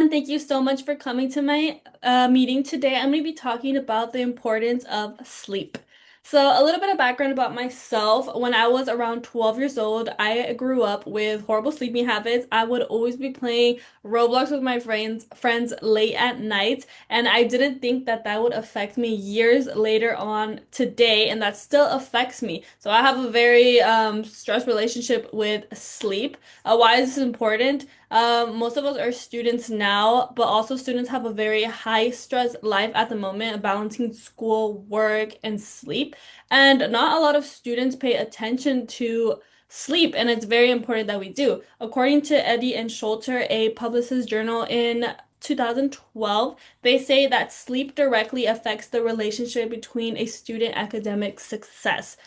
everyone. Thank you so much for coming to my meeting today. I'm going to be talking about the importance of sleep. So, a little bit of background about myself. When I was around 12 years old, I grew up with horrible sleeping habits. I would always be playing Roblox with my friends late at night, and I didn't think that that would affect me years later on today, and that still affects me. So, I have a very stressed relationship with sleep. Why is this important? Most of us are students now, but also students have a very high stress life at the moment, balancing school, work, and sleep. And not a lot of students pay attention to sleep, and it's very important that we do. According to Eddy and Schulter, a publicist journal in 2012, they say that sleep directly affects the relationship between a student academic success.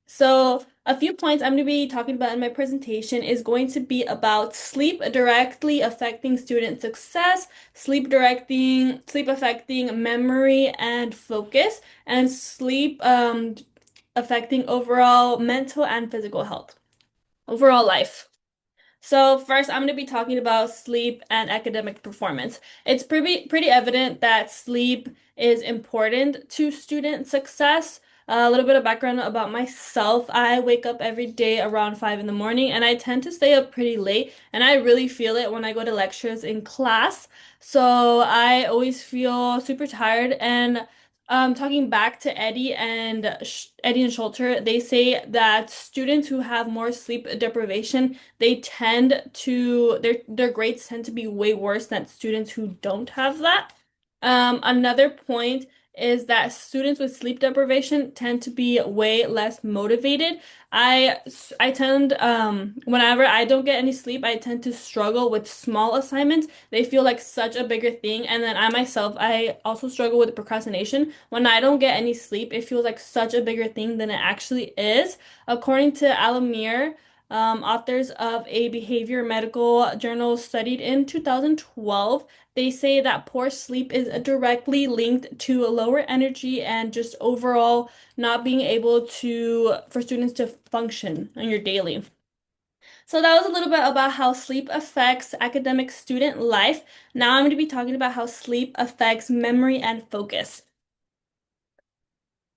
So, a few points I'm going to be talking about in my presentation is going to be about sleep directly affecting student success, sleep affecting memory and focus, and sleep affecting overall mental and physical health, overall life. So first, I'm going to be talking about sleep and academic performance. It's pretty evident that sleep is important to student success. A little bit of background about myself. I wake up every day around 5 in the morning and I tend to stay up pretty late, and I really feel it when I go to lectures in class. So I always feel super tired, and talking back to Eddie and Schulter, they say that students who have more sleep deprivation, their grades tend to be way worse than students who don't have that. Another point is that students with sleep deprivation tend to be way less motivated. I tend whenever I don't get any sleep, I tend to struggle with small assignments. They feel like such a bigger thing, and then I also struggle with procrastination. When I don't get any sleep, it feels like such a bigger thing than it actually is. According to Alamir, authors of a behavior medical journal studied in 2012, they say that poor sleep is directly linked to a lower energy and just overall not being able for students to function on your daily. So that was a little bit about how sleep affects academic student life. Now I'm going to be talking about how sleep affects memory and focus.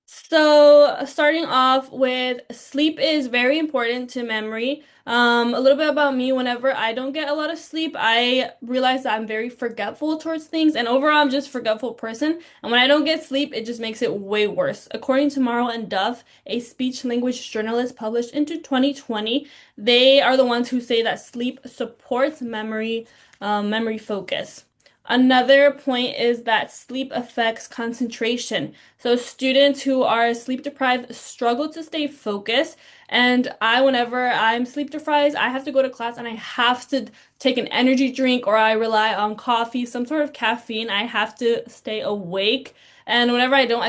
So, starting off with sleep is very important to memory. A little bit about me, whenever I don't get a lot of sleep, I realize that I'm very forgetful towards things, and overall, I'm just a forgetful person. And when I don't get sleep, it just makes it way worse. According to Marl and Duff, a speech language journalist published into 2020, they are the ones who say that sleep supports memory focus. Another point is that sleep affects concentration. So students who are sleep deprived struggle to stay focused. And whenever I'm sleep deprived, I have to go to class and I have to take an energy drink, or I rely on coffee, some sort of caffeine. I have to stay awake. And whenever I don't,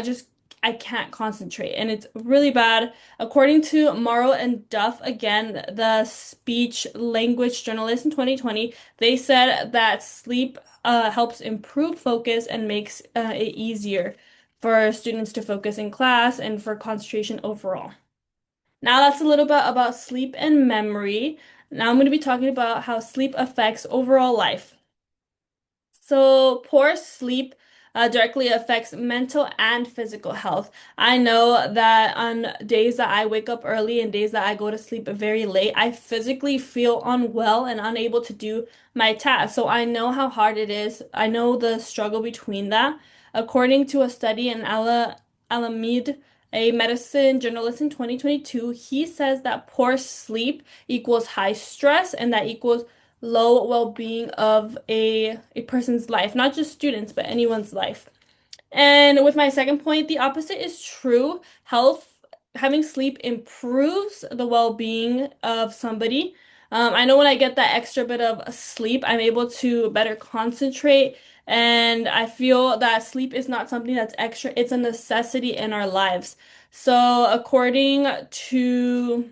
I can't concentrate, and it's really bad. According to Morrow and Duff, again, the speech language journalist in 2020, they said that sleep helps improve focus and makes it easier for students to focus in class and for concentration overall. Now that's a little bit about sleep and memory. Now I'm going to be talking about how sleep affects overall life. So, poor sleep directly affects mental and physical health. I know that on days that I wake up early and days that I go to sleep very late, I physically feel unwell and unable to do my tasks. So, I know how hard it is. I know the struggle between that. According to a study in Alameda, a medicine journalist in 2022, he says that poor sleep equals high stress, and that equals low well-being of a person's life, not just students, but anyone's life. And with my second point, the opposite is true. Having sleep improves the well-being of somebody. I know when I get that extra bit of sleep, I'm able to better concentrate, and I feel that sleep is not something that's extra, it's a necessity in our lives. So, according to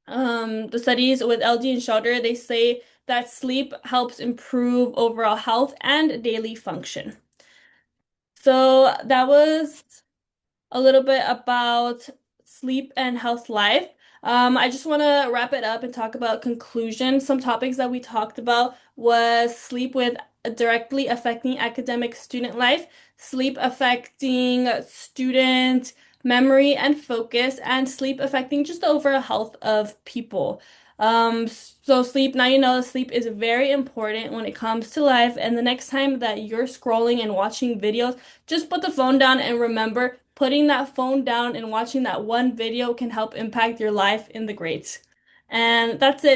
the studies with LD and Schauder, they say that sleep helps improve overall health and daily function. So that was a little bit about sleep and health life. I just want to wrap it up and talk about conclusion. Some topics that we talked about was sleep with directly affecting academic student life, sleep affecting student memory and focus, and sleep affecting just the overall health of people. So sleep, now you know sleep is very important when it comes to life. And the next time that you're scrolling and watching videos, just put the phone down and remember putting that phone down and watching that one video can help impact your life in the grades. And that's it.